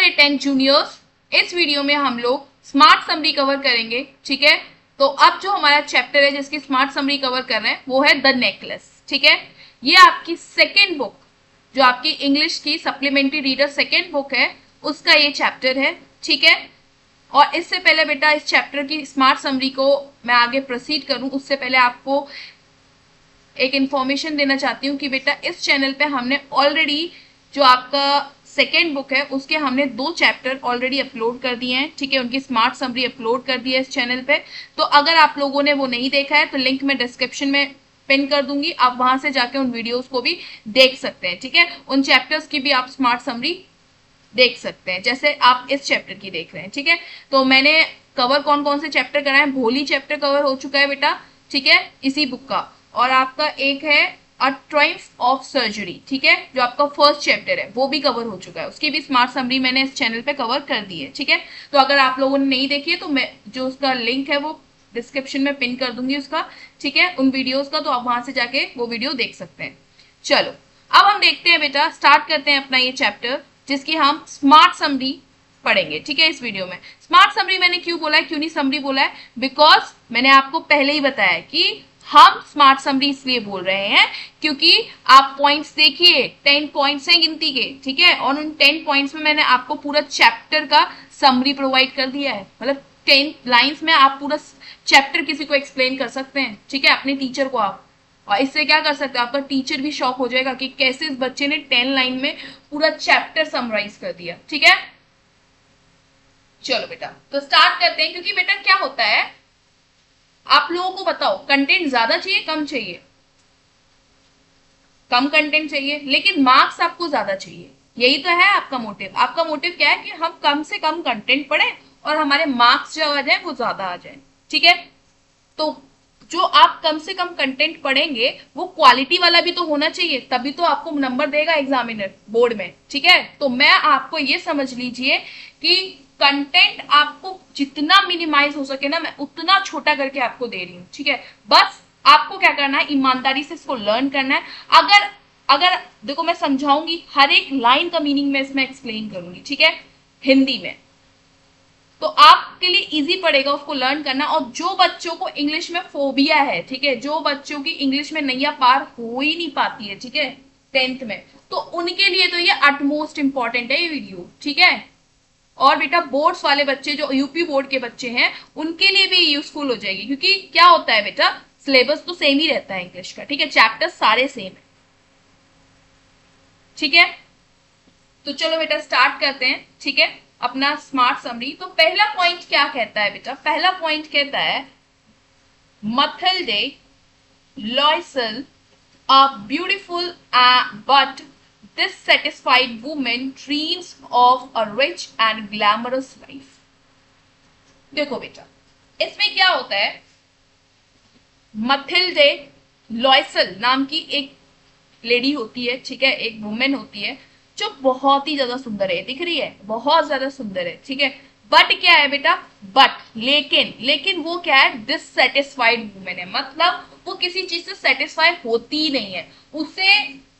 मेरे 10 जूनियर्स, इस वीडियो में हम लोग स्मार्ट समरी कवर करेंगे। ठीक है, तो अब जो हमारा चैप्टर है जिसकी स्मार्ट समरी कवर कर रहे हैं वो है द नेकलेस। ठीक है, ये आपकी सेकेंड बुक, जो आपकी इंग्लिश की सप्लीमेंट्री रीडर सेकेंड बुक है, उसका ये चैप्टर है। ठीक है, और इससे पहले बेटा इस चैप्टर की स्मार्ट समरी को मैं आगे प्रोसीड करूं उससे पहले आपको एक इंफॉर्मेशन देना चाहती हूँ कि बेटा इस चैनल पे हमने ऑलरेडी जो आपका सेकेंड बुक है उसके हमने 2 चैप्टर ऑलरेडी अपलोड कर दिए हैं। ठीक है, उनकी स्मार्ट समरी अपलोड कर दी है इस चैनल पे। तो अगर आप लोगों ने वो नहीं देखा है तो लिंक मैं डिस्क्रिप्शन में पिन कर दूंगी, आप वहां से जाके उन वीडियोस को भी देख सकते हैं। ठीक है, उन चैप्टर्स की भी आप स्मार्ट समरी देख सकते हैं जैसे आप इस चैप्टर की देख रहे हैं। ठीक है, तो मैंने कवर कौन कौन से चैप्टर कराए, भोली चैप्टर कवर हो चुका है बेटा। ठीक है, इसी बुक का। और आपका एक है अ ट्रायम्फ ऑफ सर्जरी। ठीक है, जो आपका फर्स्ट चैप्टर है वो भी कवर हो चुका है, उसकी भी स्मार्ट समरी मैंने इस चैनल पे कवर कर दी है। ठीक है, तो अगर आप लोगों ने नहीं देखी है तो मैं जो उसका लिंक है वो डिस्क्रिप्शन में पिन कर दूंगी उसका। ठीक है, उन वीडियोस का, तो आप वहां से जाके वो वीडियो देख सकते हैं। चलो अब हम देखते हैं बेटा, स्टार्ट करते हैं अपना ये चैप्टर जिसकी हम स्मार्ट समरी पढ़ेंगे। ठीक है, इस वीडियो में स्मार्ट समरी मैंने क्यों बोला है, क्यों नहीं समरी बोला है, बिकॉज मैंने आपको पहले ही बताया कि हम स्मार्ट समरी इसलिए बोल रहे हैं क्योंकि आप पॉइंट्स देखिए, 10 पॉइंट्स हैं गिनती के। ठीक है, और उन 10 पॉइंट्स में मैंने आपको पूरा चैप्टर का समरी प्रोवाइड कर दिया है। मतलब 10 लाइंस में आप पूरा चैप्टर किसी को एक्सप्लेन कर सकते हैं। ठीक है, अपने टीचर को आप, और इससे क्या कर सकते हैं, आपका टीचर भी शॉक हो जाएगा कि कैसे इस बच्चे ने 10 लाइन में पूरा चैप्टर समराइज कर दिया। ठीक है, चलो बेटा तो स्टार्ट करते हैं। क्योंकि बेटा क्या होता है, आप लोगों को बताओ कंटेंट ज्यादा चाहिए कम चाहिए, कम कंटेंट चाहिए, लेकिन मार्क्स आपको ज्यादा चाहिए। यही तो है आपका मोटिव। आपका मोटिव क्या है कि हम कम से कम कंटेंट पढ़ें और हमारे मार्क्स जो आ जाए वो ज्यादा आ जाए। ठीक है, तो जो आप कम से कम कंटेंट पढ़ेंगे वो क्वालिटी वाला भी तो होना चाहिए, तभी तो आपको नंबर देगा एग्जामिनर बोर्ड में। ठीक है, तो मैं आपको ये समझ लीजिए कि कंटेंट आपको जितना मिनिमाइज हो सके ना, मैं उतना छोटा करके आपको दे रही हूँ। ठीक है, बस आपको क्या करना है, ईमानदारी से इसको लर्न करना है। अगर अगर देखो मैं समझाऊंगी, हर एक लाइन का मीनिंग मैं इसमें एक्सप्लेन करूंगी। ठीक है, हिंदी में, तो आपके लिए इजी पड़ेगा उसको लर्न करना। और जो बच्चों को इंग्लिश में फोबिया है, ठीक है, जो बच्चों की इंग्लिश में नैया पार हो ही नहीं पाती है, ठीक है, 10th में, तो उनके लिए तो ये अटमोस्ट इंपॉर्टेंट है ये वीडियो। ठीक है, और बेटा बोर्ड्स वाले बच्चे, जो यूपी बोर्ड के बच्चे हैं, उनके लिए भी यूजफुल हो जाएगी। क्योंकि क्या होता है बेटा, सिलेबस तो सेम ही रहता है इंग्लिश का। ठीक है, चैप्टर सारे सेम है। ठीक है, तो चलो बेटा स्टार्ट करते हैं। ठीक है, अपना स्मार्ट समरी। तो पहला पॉइंट क्या कहता है बेटा, पहला पॉइंट कहता है Mathilde लॉयसल a beautiful but dissatisfied woman dreams of a rich and glamorous life। देखो बेटा इसमें क्या होता है, मथिल्डे लॉयसल नाम की एक लेडी होती है। ठीक है, एक वुमेन होती है जो बहुत ही ज्यादा सुंदर है, दिख रही है, बहुत ज्यादा सुंदर है। ठीक है, बट क्या है बेटा, बट लेकिन वो क्या है, डिससेटिस्फाइड वुमेन है। मतलब वो किसी चीज से सेटिस्फाई होती ही नहीं है। उसे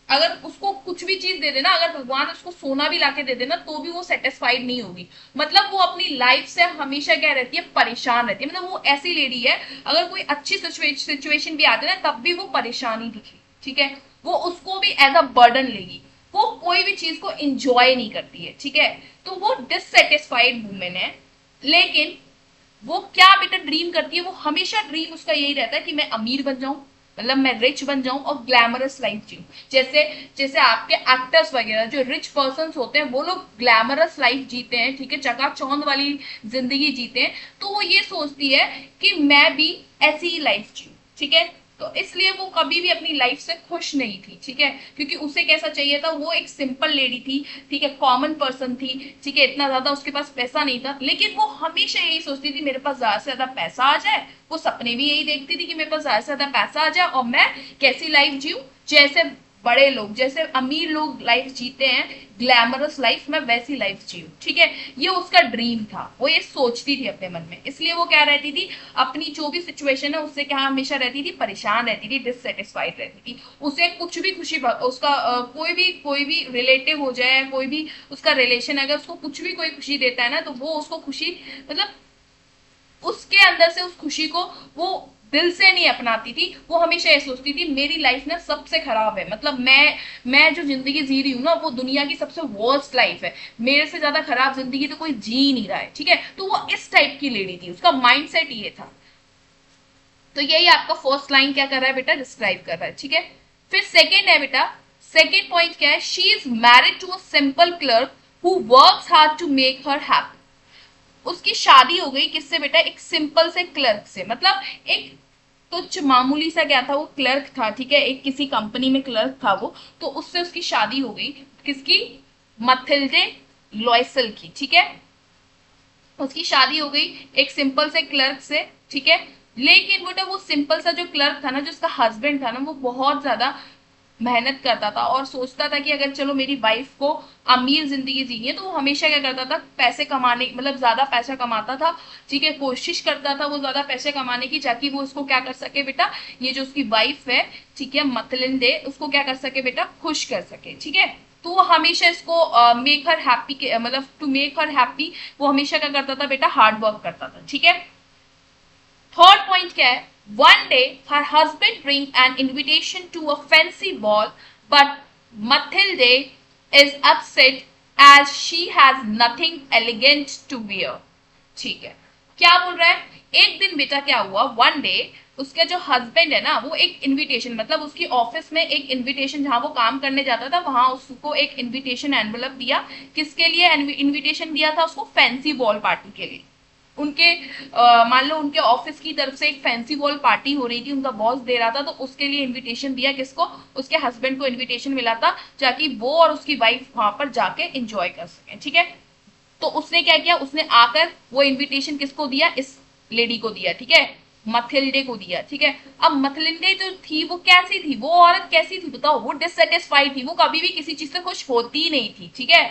अगर उसको कुछ भी चीज दे देना, अगर भगवान उसको सोना भी लाके दे देना तो भी वो सेटिस्फाइड नहीं होगी। मतलब वो अपनी लाइफ से हमेशा क्या रहती है, परेशान रहती है। मतलब वो ऐसी लेडी है, अगर कोई अच्छी सिचुएशन भी आती है ना तब भी वो परेशान ही दिखेगी। ठीक है, वो उसको भी एज अ बर्डन लेगी, वो कोई भी चीज को एंजॉय नहीं करती है। ठीक है, तो वो डिससेटिस्फाइड वुमेन है। लेकिन वो क्या बेटा ड्रीम करती है, वो हमेशा ड्रीम उसका यही रहता है कि मैं अमीर बन जाऊं, मतलब मैं रिच बन जाऊं और ग्लैमरस लाइफ जीऊं। जैसे जैसे आपके एक्टर्स वगैरह जो रिच पर्सन होते हैं वो लोग ग्लैमरस लाइफ जीते हैं। ठीक है, चकाचौंध वाली जिंदगी जीते हैं। तो वो ये सोचती है कि मैं भी ऐसी ही लाइफ जीऊं। ठीक है, तो इसलिए वो कभी भी अपनी लाइफ से खुश नहीं थी। ठीक है, क्योंकि उसे कैसा चाहिए था, वो एक सिंपल लेडी थी। ठीक है, कॉमन पर्सन थी। ठीक है, इतना ज्यादा उसके पास पैसा नहीं था, लेकिन वो हमेशा यही सोचती थी मेरे पास ज्यादा से ज्यादा पैसा आ जाए। वो सपने भी यही देखती थी कि मेरे पास ज्यादा से ज्यादा पैसा आ जाए और मैं कैसी लाइफ जीऊं, जैसे बड़े लोग जैसे अमीर लोग लाइफ जीते हैं ग्लैमरस लाइफ, मैं वैसी लाइफ जीऊं, ठीक है। ये उसका ड्रीम था, वो ये सोचती थी अपने मन में, इसलिए वो क्या रहती थी, अपनी जो भी सिचुएशन है उससे क्या हमेशा रहती थी, परेशान रहती थी, डिससेटिस्फाइड रहती थी। उसे कुछ भी खुशी उसका कोई भी रिलेटिव हो जाए, कोई भी उसका रिलेशन, अगर उसको कुछ भी कोई खुशी देता है ना, तो वो उसको खुशी मतलब उसके अंदर से उस खुशी को वो दिल से नहीं अपनाती थी। वो हमेशा ये सोचती थी मेरी लाइफ ना सबसे खराब है, मतलब मैं जो जिंदगी जी रही हूँ ना वो दुनिया की सबसे वर्स्ट लाइफ है, मेरे से ज्यादा खराब जिंदगी तो कोई जी नहीं रहा है, ठीक है। तो वो इस टाइप की लेडी थी, उसका माइंडसेट ये था। तो यही आपका फर्स्ट लाइन क्या कर रहा है बेटा, डिस्क्राइब कर रहा है, ठीक है। फिर सेकेंड है बेटा, सेकेंड पॉइंट क्या है, she is married to a simple clerk who works hard to make her happy. उसकी शादी हो गई किससे बेटा, एक सिंपल से क्लर्क से, मतलब एक तुच्छ मामूली सा क्या था, वो क्लर्क था, ठीक है, एक किसी कंपनी में क्लर्क था वो, तो उससे उसकी शादी हो गई, किसकी, मथिल्डे लॉयसल की, ठीक है। उसकी शादी हो गई एक सिंपल से क्लर्क से, ठीक है। लेकिन बेटा वो सिंपल सा जो क्लर्क था ना, जो उसका हस्बैंड था ना, वो बहुत ज्यादा मेहनत करता था और सोचता था कि अगर चलो मेरी वाइफ को अमीर जिंदगी जीनी है, तो वो हमेशा क्या करता था, पैसे कमाने, मतलब ज्यादा पैसा कमाता था, ठीक है, कोशिश करता था वो ज्यादा पैसे कमाने की, ताकि वो उसको क्या कर सके बेटा, ये जो उसकी वाइफ है, ठीक है, मतलिंदे, उसको क्या कर सके बेटा, खुश कर सके, ठीक है। तो वो हमेशा इसको मेक हर हैप्पी के, मतलब टू मेक हर हैप्पी, वो हमेशा क्या करता था बेटा, हार्ड वर्क करता था, ठीक है। थर्ड पॉइंट क्या है, one day her husband bring an invitation to a fancy ball, but Mathilde is upset as she has nothing elegant to wear, ठीक है। क्या बोल रहा है, एक दिन बेटा क्या हुआ, वन डे उसका जो हस्बैंड है ना, वो एक इनविटेशन, मतलब उसकी ऑफिस में एक इनविटेशन, जहां वो काम करने जाता था वहां उसको एक इनविटेशन एनवलप दिया, किसके लिए इनविटेशन दिया था उसको, फैंसी बॉल पार्टी के लिए। उनके मान लो उनके ऑफिस की तरफ से एक फैंसी वॉल पार्टी हो रही थी, उनका बॉस दे रहा था, तो उसके लिए इनविटेशन दिया, किसको, उसके हस्बैंड को इनविटेशन मिला था, ताकि वो और उसकी वाइफ वहां पर जाके एंजॉय कर सके, ठीक है। तो उसने क्या किया, उसने आकर वो इनविटेशन किसको दिया, इस लेडी को दिया, ठीक है, मथिल्डे को दिया, ठीक है। अब मथिल्डे जो थी वो कैसी थी, वो औरत कैसी थी बताओ, वो डिससेटिस्फाइड थी, वो कभी भी किसी चीज से खुश होती ही नहीं थी, ठीक है।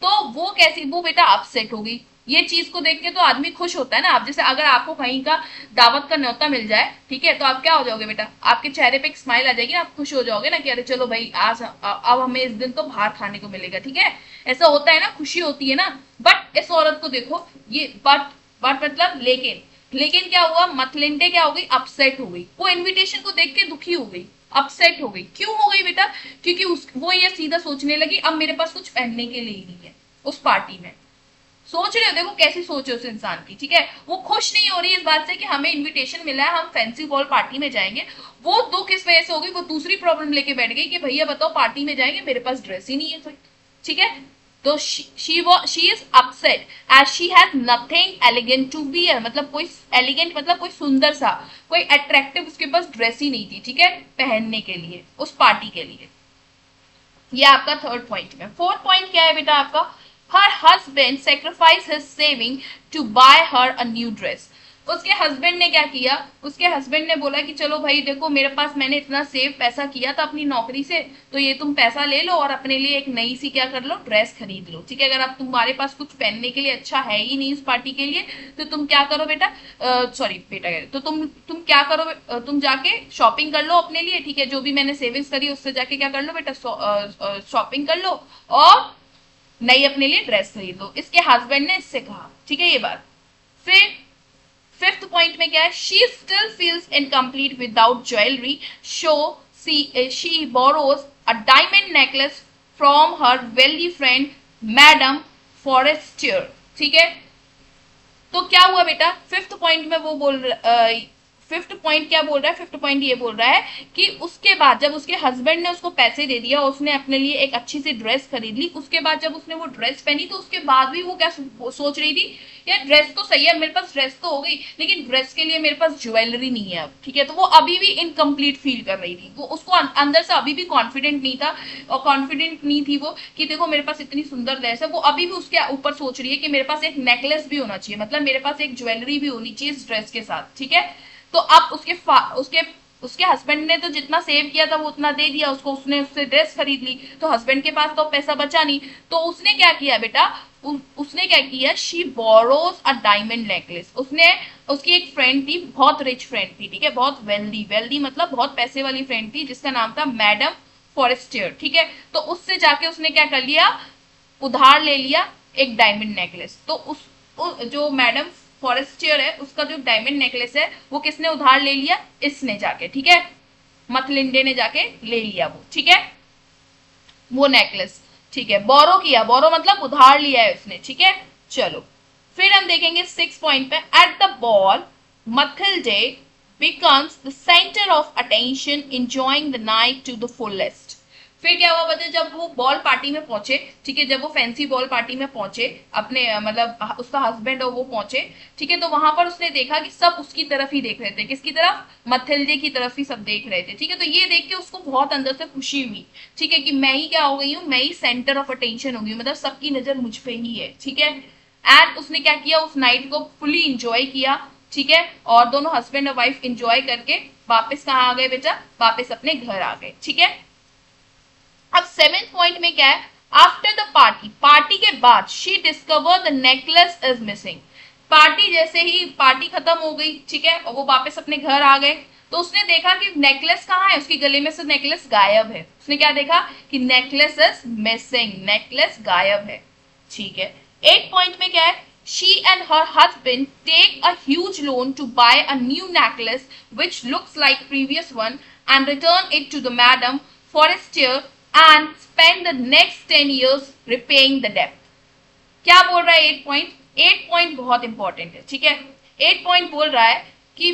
तो वो कैसी, वो बेटा अपसेट हो गई। ये चीज को देख के तो आदमी खुश होता है ना, आप जैसे अगर आपको कहीं का दावत का न्योता मिल जाए, ठीक है, तो आप क्या हो जाओगे बेटा, आपके चेहरे पे एक स्माइल आ जाएगी ना, आप खुश हो जाओगे ना कि अरे चलो भाई आज अब हमें इस दिन तो बाहर खाने को मिलेगा, ठीक है। ऐसा होता है ना, खुशी होती है ना। बट इस औरत को देखो, ये बट मतलब लेकिन क्या हुआ, मथलिंडे क्या हो गई, अपसेट हो गई, वो इनविटेशन को देख के दुखी हो गई, अपसेट हो गई। क्यों हो गई बेटा, क्योंकि वो ये सीधा सोचने लगी अब मेरे पास कुछ पहनने के लिए ही नहीं है उस पार्टी में। सोच रहे हो, देखो कैसी सोच है उस इंसान की, ठीक है। वो खुश नहीं हो रही इस बात से कि हमें इनविटेशन मिला है, हम फैंसी बॉल पार्टी में जाएंगे। वो दुख इस वजह से हो गई, वो दूसरी प्रॉब्लम लेके बैठ गई कि भैया बताओ पार्टी में जाएंगे, मेरे पास ड्रेस ही नहीं है कोई, ठीक है। तो she is upset as she has nothing elegant to wear, मतलब कोई एलिगेंट मतलब कोई सुंदर सा, कोई अट्रैक्टिव उसके पास ड्रेस ही नहीं थी, ठीक है, पहनने के लिए उस पार्टी के लिए। ये आपका थर्ड पॉइंट में। फोर्थ पॉइंट क्या है बेटा आपका, her husband sacrifice his saving to buy her a new dress. उसके हस्बैंड ने क्या किया, उसके हस्बैंड ने बोला कि चलो भाई देखो मेरे पास मैंने इतना सेव पैसा किया था अपनी नौकरी से, तो ये तुम पैसा ले लो और अपने लिए एक नई सी क्या कर लो, ड्रेस खरीद लो, ठीक है। अगर अब तुम्हारे पास कुछ पहनने के लिए अच्छा है ही नहीं इस पार्टी के लिए, तो तुम क्या करो बेटा, सॉरी बेटा, तो तुम क्या करो, तुम जाके शॉपिंग कर लो अपने लिए, ठीक है, जो भी मैंने सेविंग्स करी उससे जाके क्या कर लो बेटा, शॉपिंग कर लो और नई अपने लिए ड्रेस खरीद लो, इसके हस्बैंड ने इससे कहा, ठीक है, ये बात। फिर फिफ्थ पॉइंट में क्या है, she still feels incomplete without jewellery, so she borrows a diamond necklace from her wealthy friend madam Forestier, ठीक है। तो क्या हुआ बेटा, फिफ्थ पॉइंट में वो फिफ्थ पॉइंट क्या बोल रहा है, फिफ्थ पॉइंट ये बोल रहा है कि उसके बाद जब उसके हस्बैंड ने उसको पैसे दे दिया, उसने अपने लिए एक अच्छी सी ड्रेस खरीद ली, उसके बाद जब उसने वो ड्रेस पहनी तो उसके बाद भी वो क्या सोच रही थी, यार ड्रेस तो सही है, मेरे पास ड्रेस तो हो गई, लेकिन ड्रेस के लिए मेरे पास ज्वेलरी नहीं है अब, ठीक है। तो वो अभी भी इनकम्प्लीट फील कर रही थी, वो उसको अंदर से अभी भी कॉन्फिडेंट नहीं था, और कॉन्फिडेंट नहीं थी वो कि देखो मेरे पास इतनी सुंदर ड्रेस है, वो अभी भी उसके ऊपर सोच रही है कि मेरे पास एक नेकलेस भी होना चाहिए, मतलब मेरे पास एक ज्वेलरी भी होनी चाहिए इस ड्रेस के साथ, ठीक है। तो अब उसके उसके हस्बैंड ने तो जितना सेव किया था वो उतना दे दिया उसको, उसने उससे ड्रेस खरीद ली, तो हस्बैंड के पास तो पैसा बचा नहीं। तो उसने क्या किया बेटा, उसने क्या किया, she borrows a diamond necklace. उसने, उसकी एक फ्रेंड थी, बहुत रिच फ्रेंड थी, ठीक है, बहुत वेल्दी, वेल्दी मतलब बहुत पैसे वाली फ्रेंड थी, जिसका नाम था मैडम फॉरेस्टियर, ठीक है। तो उससे जाके उसने क्या कर लिया, उधार ले लिया एक डायमंड नेकलेस। तो जो मैडम फॉरेस्टियर है उसका जो डायमंड नेकलेस है वो किसने उधार ले लिया, इसने जाके, ठीक है, मथलिंडे ने जाके ले लिया वो, ठीक है, वो नेकलेस, ठीक है, बोरो किया, बोरो मतलब उधार लिया है उसने, ठीक है। चलो फिर हम देखेंगे 6 पॉइंट पे, at the ball Mathilde becomes the center of attention enjoying the night to the fullest। फिर क्या हुआ पता है, जब वो बॉल पार्टी में पहुंचे, ठीक है, जब वो फैंसी बॉल पार्टी में पहुंचे अपने मतलब उसका हस्बैंड और वो पहुंचे, ठीक है, तो वहां पर उसने देखा कि सब उसकी तरफ ही देख रहे थे, किसकी तरफ, मथिल्डे की तरफ ही सब देख रहे थे, ठीक है। तो ये देख के उसको बहुत अंदर से खुशी हुई, ठीक है, कि मैं ही क्या हो गई हूँ, मैं ही सेंटर ऑफ अटेंशन हो गई हूँ, मतलब सबकी नजर मुझ पे ही है, ठीक है। एंड उसने क्या किया, उस नाइट को फुली इंजॉय किया, ठीक है, और दोनों हस्बैंड और वाइफ इंजॉय करके वापस कहाँ आ गए बेटा, वापस अपने घर आ गए, ठीक है। अब 7th पॉइंट में क्या है, आफ्टर द पार्टी, पार्टी के बाद she discover the necklace is missing. Party जैसे ही पार्टी खत्म हो गई, ठीक है, और वो वापस अपने घर आ गए, तो उसने देखा कि नेकलेस कहाँ है, उसके गले में से नेकलेस गायब है। उसने क्या देखा कि नेकलेस इज मिसिंग, नेकलेस गायब है, ठीक है। 8 पॉइंट में क्या है, she and her husband take a huge loan to buy a new necklace which looks like previous one and return it to the madam forestier and spend the next 10 years repaying the debt। क्या बोल रहा है 8 point, 8 point बहुत important है, ठीक है। 8 point बोल रहा है कि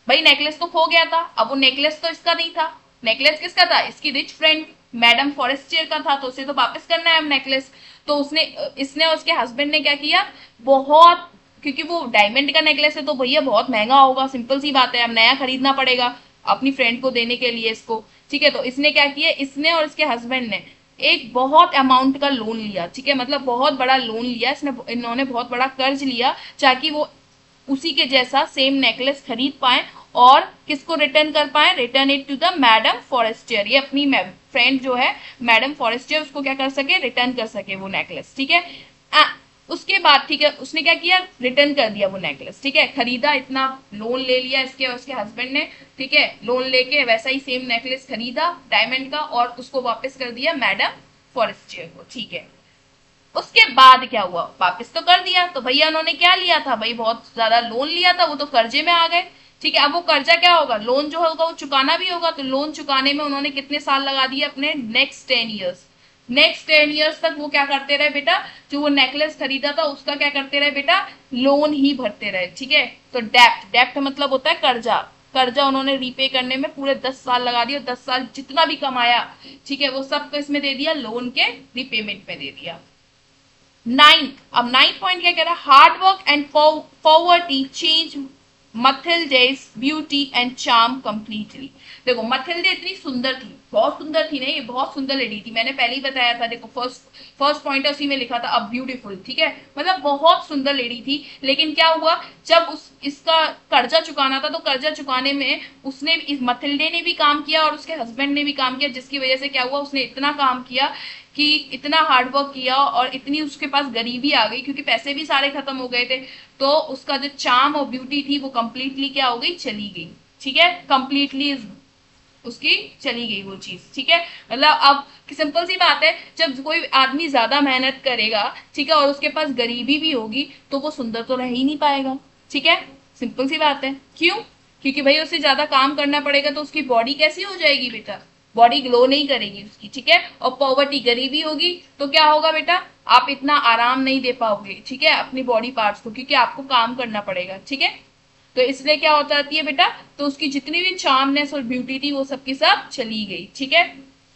भाई नेकलेस तो खो गया था, अब वो नेकलेस तो इसका नहीं था, नेकलेस किसका था, इसकी रिच फ्रेंड मैडम फॉरेस्टियर का था, तो उसे तो वापस करना है अब नेकलेस। तो उसने, इसने और उसके हस्बैंड ने क्या किया, बहुत, क्योंकि वो डायमंड का नेकलेस है तो भैया बहुत महंगा होगा, सिंपल सी बात है, अब नया खरीदना पड़ेगा अपनी फ्रेंड को देने के लिए इसको, ठीक है। तो इसने क्या किया, इसने और इसके हस्बैंड ने एक बहुत अमाउंट का लोन लिया, ठीक है, मतलब बहुत बड़ा लोन लिया इसने, इन्होंने बहुत बड़ा कर्ज लिया ताकि वो उसी के जैसा सेम नेकलेस खरीद पाए और किसको रिटर्न कर पाए, return it to the madam Forestier, ये अपनी फ्रेंड जो है मैडम फॉरेस्टियर उसको क्या कर सके, रिटर्न कर सके वो नेकलेस, ठीक है। उसके बाद, ठीक है, उसने क्या किया, रिटर्न कर दिया वो नेकलेस, ठीक है, खरीदा, इतना लोन ले लिया इसके और उसके हस्बैंड ने, ठीक है, लोन लेके वैसा ही सेम नेकलेस खरीदा डायमंड का और उसको वापस कर दिया मैडम फॉरेस्टियर को, ठीक है। उसके बाद क्या हुआ, वापस तो कर दिया, तो भैया उन्होंने क्या लिया था, भाई बहुत ज्यादा लोन लिया था, वो तो कर्जे में आ गए, ठीक है। अब वो कर्जा क्या होगा, लोन जो होगा वो चुकाना भी होगा, तो लोन चुकाने में उन्होंने कितने साल लगा दिए अपने, नेक्स्ट 10 ईयर्स, नेक्स्ट 10 ईयर्स तक वो क्या करते रहे बेटा, जो वो नेकलेस खरीदा था उसका क्या करते रहे बेटा, लोन ही भरते रहे, ठीक है। तो डेप्ट, डेप्ट मतलब होता है कर्जा, कर्जा उन्होंने रीपे करने में पूरे 10 साल लगा दिए, 10 साल जितना भी कमाया, ठीक है, वो सब इसमें दे दिया, लोन के रिपेमेंट में दे दिया। 9th, अब 9th पॉइंट क्या कह रहा है, hard work and poverty change Mathilde's beauty and charm completely. देखो मथिल्डे इतनी सुंदर थी, बहुत सुंदर थी, नहीं ये बहुत सुंदर लेडी थी, मैंने पहले ही बताया था, देखो फर्स्ट पॉइंट उसी में लिखा था, अब ब्यूटीफुल, ठीक है, मतलब बहुत सुंदर लेडी थी। लेकिन क्या हुआ, जब इसका कर्जा चुकाना था तो कर्जा चुकाने में उसने, इस मथिल्डे ने भी काम किया और उसके हस्बैंड ने भी काम किया, जिसकी वजह से क्या हुआ, उसने इतना काम किया कि इतना हार्डवर्क किया और इतनी उसके पास गरीबी आ गई, क्योंकि पैसे भी सारे खत्म हो गए थे, तो उसका जो चार्म और ब्यूटी थी वो कंप्लीटली क्या हो गई, चली गई, ठीक है, कंप्लीटली उसकी चली गई वो चीज, ठीक है। मतलब अब सिंपल सी बात है, जब कोई आदमी ज्यादा मेहनत करेगा, ठीक है, और उसके पास गरीबी भी होगी तो वो सुंदर तो रह ही नहीं पाएगा, ठीक है, सिंपल सी बात है। क्यों, क्योंकि भाई उसे ज्यादा काम करना पड़ेगा तो उसकी बॉडी कैसी हो जाएगी बेटा, बॉडी ग्लो नहीं करेगी उसकी, ठीक है। और पॉवर्टी, गरीबी होगी तो क्या होगा बेटा, आप इतना आराम नहीं दे पाओगे, ठीक है, अपनी बॉडी पार्ट्स को, क्योंकि आपको काम करना पड़ेगा, ठीक है। तो इसलिए क्या होता है बेटा, तो उसकी जितनी भी चार्मनेस और ब्यूटी थी वो सबकी सब चली गई, ठीक है।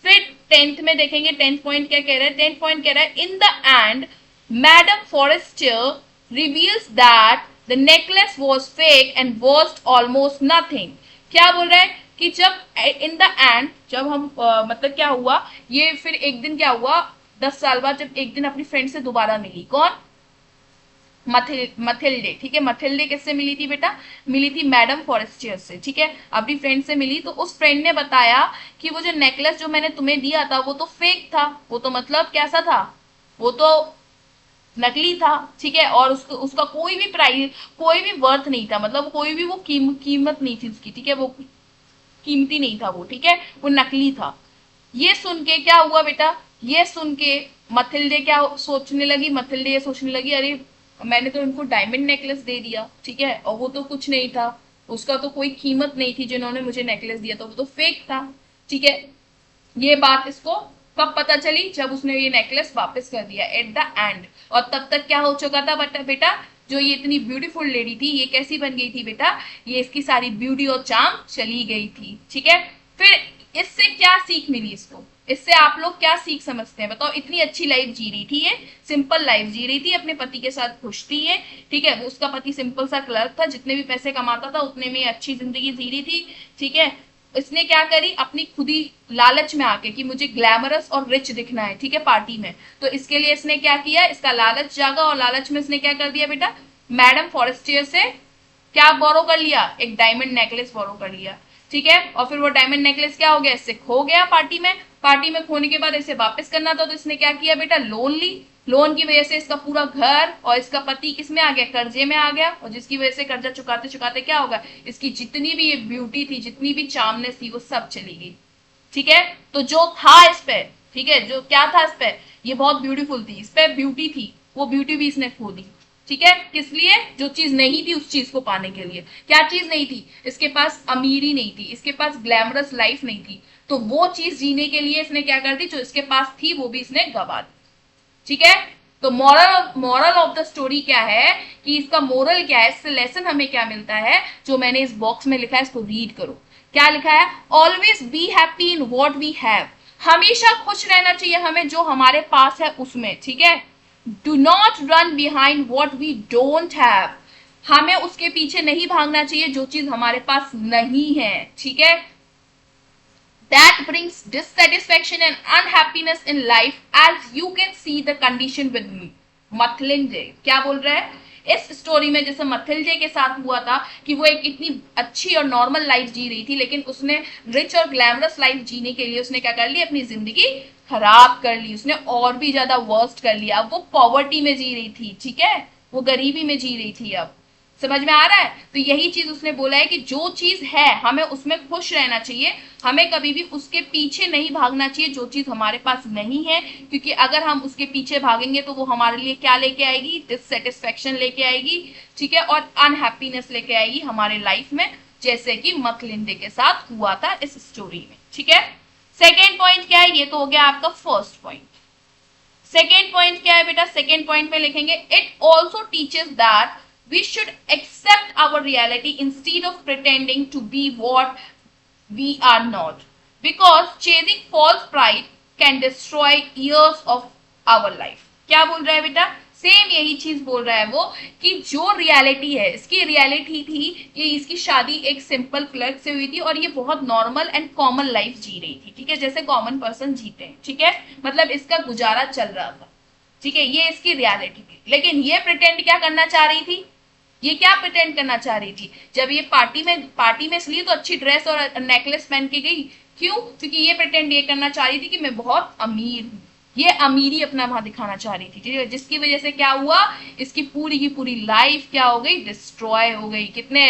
फिर 10th में देखेंगे, 10th पॉइंट क्या कह रहा है, 10th पॉइंट कह रहा है, in the end madam Forestier reveals that the necklace was fake and worth almost nothing. क्या बोल रहा है कि जब इन द एंड, जब हम मतलब क्या हुआ ये, फिर एक दिन क्या हुआ, 10 साल बाद जब एक दिन अपनी फ्रेंड से दोबारा मिली, कौन, मथिल्डे, ठीक है। मथिल्डे किससे मिली थी बेटा? मिली थी मैडम फॉरेस्टियर से, ठीक है, अपनी फ्रेंड से मिली। तो उस फ्रेंड ने बताया कि वो जो नेकलेस जो मैंने तुम्हें दिया था वो तो फेक था, वो तो मतलब कैसा था, वो तो नकली था, ठीक है। और उसका कोई भी प्राइस, कोई भी वर्थ नहीं था, मतलब कोई भी वो कीमत नहीं थी उसकी, ठीक है, वो कीमती नहीं था वो, ठीक है, वो नकली था। ये सुन के क्या हुआ बेटा, ये सुन के मथिल्डे क्या सोचने लगी, मथिल्डे ये सोचने लगी, अरे मैंने तो इनको डायमंड नेकलेस दे दिया, ठीक है, और वो तो कुछ नहीं था, उसका तो कोई कीमत नहीं थी, जिन्होंने मुझे नेकलेस दिया था वो तो फेक था, ठीक है। ये बात इसको कब पता चली? जब उसने ये नेकलेस वापस कर दिया एट द एंड। और तब तक क्या हो चुका था बेटा, जो ये इतनी ब्यूटीफुल लेडी थी ये कैसी बन गई थी बेटा, ये इसकी सारी ब्यूटी और चार्म चली गई थी, ठीक है। फिर इससे क्या सीख मिली इसको, इससे आप लोग क्या सीख समझते हैं बताओ? इतनी अच्छी लाइफ जी रही थी, ये सिंपल लाइफ जी रही थी, अपने पति के साथ खुश थी ये, ठीक है, उसका पति सिंपल सा क्लर्क था, जितने भी पैसे कमाता था उतने में अच्छी जिंदगी जी रही थी, ठीक है। इसने क्या करी, अपनी खुद ही लालच में आके कि मुझे ग्लैमरस और रिच दिखना है, ठीक है, पार्टी में, तो इसके लिए इसने क्या किया, इसका लालच जागा और लालच में इसने क्या कर दिया बेटा, मैडम फॉरेस्टियर से क्या बोरो कर लिया, एक डायमंड नेकलेस बोरो कर लिया, ठीक है। और फिर वो डायमंड नेकलेस क्या हो गया, इससे खो गया पार्टी में, पार्टी में खोने के बाद इसे वापस करना था, तो इसने क्या किया बेटा, लोन ली, लोन की वजह से इसका पूरा घर और इसका पति किसमें आ गया, कर्जे में आ गया, और जिसकी वजह से कर्जा चुकाते चुकाते क्या होगा, इसकी जितनी भी ये ब्यूटी थी, जितनी भी चार्मनेस थी, वो सब चली गई, ठीक है। तो जो था इस पे, ठीक है, जो क्या था इस पे, ये बहुत ब्यूटीफुल थी, इस पे ब्यूटी थी, वो ब्यूटी भी इसने खो दी, ठीक है। किस लिए? जो चीज नहीं थी उस चीज को पाने के लिए। क्या चीज नहीं थी? इसके पास अमीरी नहीं थी, इसके पास ग्लैमरस लाइफ नहीं थी, तो वो चीज जीने के लिए इसने क्या कर दी, जो इसके पास थी वो भी इसने गवा दी, ठीक है। तो मॉरल ऑफ द स्टोरी क्या है, कि इसका मोरल क्या है, इससे लेसन हमें क्या मिलता है, जो मैंने इस बॉक्स में लिखा है इसको रीड करो। क्या लिखा है? Always be happy in what we have, हमेशा खुश रहना चाहिए हमें जो हमारे पास है उसमें, ठीक है। Do not run behind what we don't have, हमें उसके पीछे नहीं भागना चाहिए जो चीज हमारे पास नहीं है, ठीक है। That brings dissatisfaction and unhappiness in life, as you can see the condition with me. मथलिंजे क्या बोल रहा है इस स्टोरी में, जैसे मथिल्डे के साथ हुआ था कि वो एक इतनी अच्छी और नॉर्मल लाइफ जी रही थी, लेकिन उसने रिच और ग्लैमरस लाइफ जीने के लिए उसने क्या कर लिया, अपनी जिंदगी खराब कर ली, उसने और भी ज्यादा वर्स्ट कर लिया। अब वो पॉवर्टी में जी रही थी, ठीक है, वो गरीबी में जी रही थी। अब समझ में आ रहा है? तो यही चीज उसने बोला है कि जो चीज है हमें उसमें खुश रहना चाहिए, हमें कभी भी उसके पीछे नहीं भागना चाहिए जो चीज हमारे पास नहीं है, क्योंकि अगर हम उसके पीछे भागेंगे तो वो हमारे लिए क्या लेके आएगी, डिससेटिस्फेक्शन लेके आएगी, ठीक है, और अनहैप्पीनेस लेके आएगी हमारे लाइफ में, जैसे कि मकलिंडे के साथ हुआ था इस स्टोरी में, ठीक है। सेकेंड पॉइंट क्या है, ये तो हो गया आपका फर्स्ट पॉइंट। सेकेंड पॉइंट क्या है बेटा, सेकेंड पॉइंट में लिखेंगे it also teaches that we should accept our reality instead of pretending to be what we are not, because chasing false pride can destroy years of our life. क्या बोल रहा है बेटा, सेम यही चीज बोल रहा है वो, कि जो रियलिटी है, इसकी रियलिटी थी कि इसकी शादी एक सिंपल क्लर्क से हुई थी और ये बहुत नॉर्मल एंड कॉमन लाइफ जी रही थी, ठीक है, जैसे कॉमन पर्सन जीते हैं, ठीक है, मतलब इसका गुजारा चल रहा था, ठीक है, ये इसकी रियलिटी थी। लेकिन ये प्रिटेंड क्या करना चाह रही थी, ये क्या प्रिटेंड करना चाह रही थी, जब ये पार्टी में इसलिए तो अच्छी ड्रेस और नेकलेस पहन के गई, क्यों, क्योंकि ये प्रिटेंड ये करना चाह रही थी कि मैं बहुत अमीर हूँ, ये अमीरी अपना वहां दिखाना चाह रही थी, ठीक है, जिसकी वजह से क्या हुआ, इसकी पूरी की पूरी लाइफ क्या हो गई, डिस्ट्रॉय हो गई। कितने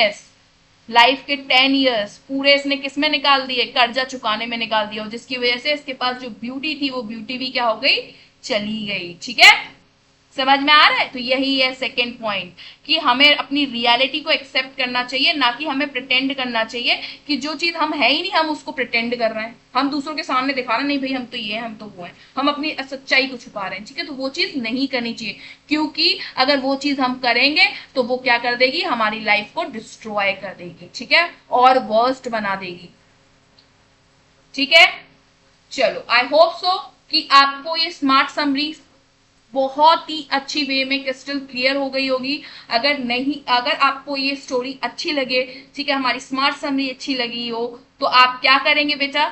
लाइफ के 10 इयर्स पूरे इसने किसमें निकाल दिए, कर्जा चुकाने में निकाल दिया, और जिसकी वजह से इसके पास जो ब्यूटी थी वो ब्यूटी भी क्या हो गई, चली गई, ठीक है, समझ में आ रहा है। तो यही है सेकेंड पॉइंट, कि हमें अपनी रियलिटी को एक्सेप्ट करना चाहिए, ना कि हमें प्रिटेंड करना चाहिए कि जो चीज हम है ही नहीं हम उसको प्रिटेंड कर रहे हैं, हम दूसरों के सामने दिखा रहे नहीं भाई हम तो ये हैं, हम तो वो हैं, हम अपनी सच्चाई को छुपा रहे हैं, ठीक है, तो वो चीज नहीं करनी चाहिए, क्योंकि अगर वो चीज हम करेंगे तो वो क्या कर देगी, हमारी लाइफ को डिस्ट्रॉय कर देगी, ठीक है, और वर्स्ट बना देगी, ठीक है। चलो आई होप सो कि आपको ये स्मार्ट समरी बहुत ही अच्छी वे में क्रिस्टल क्लियर हो गई होगी। अगर आपको ये स्टोरी अच्छी लगे, ठीक है, हमारी स्मार्ट समरी अच्छी लगी हो, तो आप क्या करेंगे बेटा,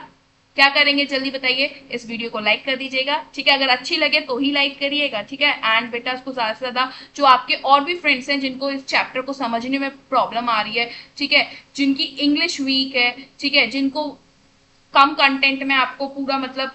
क्या करेंगे जल्दी बताइए, इस वीडियो को लाइक कर दीजिएगा, ठीक है, अगर अच्छी लगे तो ही लाइक करिएगा, ठीक है। एंड बेटा इसको ज्यादा से ज्यादा जो आपके और भी फ्रेंड्स हैं जिनको इस चैप्टर को समझने में प्रॉब्लम आ रही है, ठीक है, जिनकी इंग्लिश वीक है, ठीक है, जिनको कम कंटेंट में आपको पूरा मतलब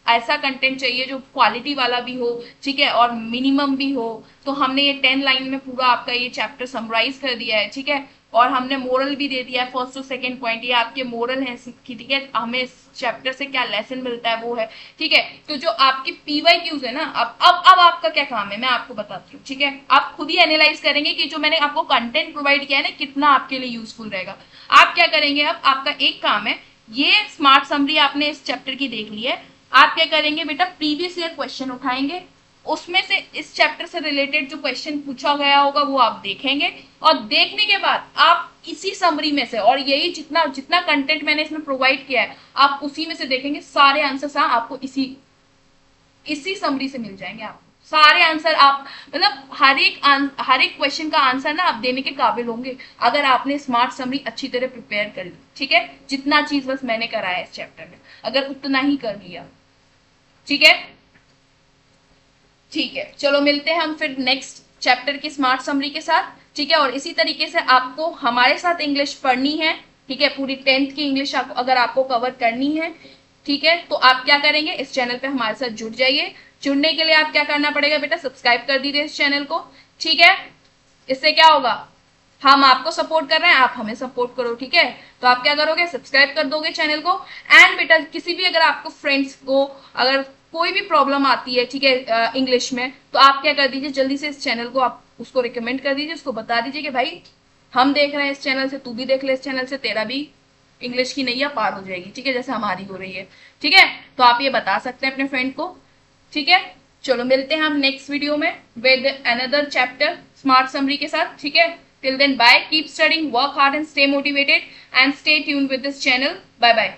ऐसा कंटेंट चाहिए जो क्वालिटी वाला भी हो, ठीक है, और मिनिमम भी हो, तो हमने ये 10 लाइन में पूरा आपका ये चैप्टर समराइज कर दिया है, ठीक है। और हमने मोरल भी दे दिया है, फर्स्ट टू सेकंड पॉइंट ये आपके मोरल है, ठीक है, हमें इस चैप्टर से क्या लेसन मिलता है वो है, ठीक है। तो जो आपकी पीवाईक्यूज है ना, अब आपका क्या काम है मैं आपको बताती हूँ, ठीक है। आप खुद ही एनालाइज करेंगे कि जो मैंने आपको कंटेंट प्रोवाइड किया है ना कितना आपके लिए यूजफुल रहेगा। आप क्या करेंगे, अब आपका एक काम है, ये स्मार्ट समरी आपने इस चैप्टर की देख ली है, आप क्या करेंगे बेटा, प्रीवियस ईयर क्वेश्चन उठाएंगे, उसमें से इस चैप्टर से रिलेटेड जो क्वेश्चन पूछा गया होगा वो आप देखेंगे, और देखने के बाद आप इसी समरी में से, और यही जितना जितना कंटेंट मैंने इसमें प्रोवाइड किया है आप उसी में से देखेंगे, सारे आंसर्स आपको इसी समरी से मिल जाएंगे। आपको सारे आंसर आप मतलब हर एक क्वेश्चन का आंसर ना आप देने के काबिल होंगे अगर आपने स्मार्ट समरी अच्छी तरह प्रिपेयर कर ली, ठीक है। जितना चीज बस मैंने कराया इस चैप्टर में अगर उतना ही कर लिया, ठीक है, ठीक है। चलो मिलते हैं हम फिर नेक्स्ट चैप्टर की स्मार्ट समरी के साथ, ठीक है। और इसी तरीके से आपको हमारे साथ इंग्लिश पढ़नी है, ठीक है, पूरी 10th की इंग्लिश अगर आपको कवर करनी है, ठीक है, तो आप क्या करेंगे, इस चैनल पे हमारे साथ जुड़ जाइए। जुड़ने के लिए आप क्या करना पड़ेगा बेटा, सब्सक्राइब कर दीजिए इस चैनल को, ठीक है। इससे क्या होगा, हम आपको सपोर्ट कर रहे हैं, आप हमें सपोर्ट करो, ठीक है। तो आप क्या करोगे, सब्सक्राइब कर दोगे चैनल को। एंड बेटा किसी भी अगर आपको फ्रेंड्स को अगर कोई भी प्रॉब्लम आती है, ठीक है, इंग्लिश में, तो आप क्या कर दीजिए, जल्दी से इस चैनल को आप उसको रिकमेंड कर दीजिए, उसको बता दीजिए कि भाई हम देख रहे हैं इस चैनल से, तू भी देख ले इस चैनल से, तेरा भी इंग्लिश की नैया पार हो जाएगी, ठीक है, जैसे हमारी हो रही है, ठीक है। तो आप ये बता सकते हैं अपने फ्रेंड को, ठीक है। चलो मिलते हैं हम नेक्स्ट वीडियो में with another chapter smart summary के साथ, ठीक है। Till then bye, keep studying, work hard and stay motivated and stay tuned with this channel. Bye bye.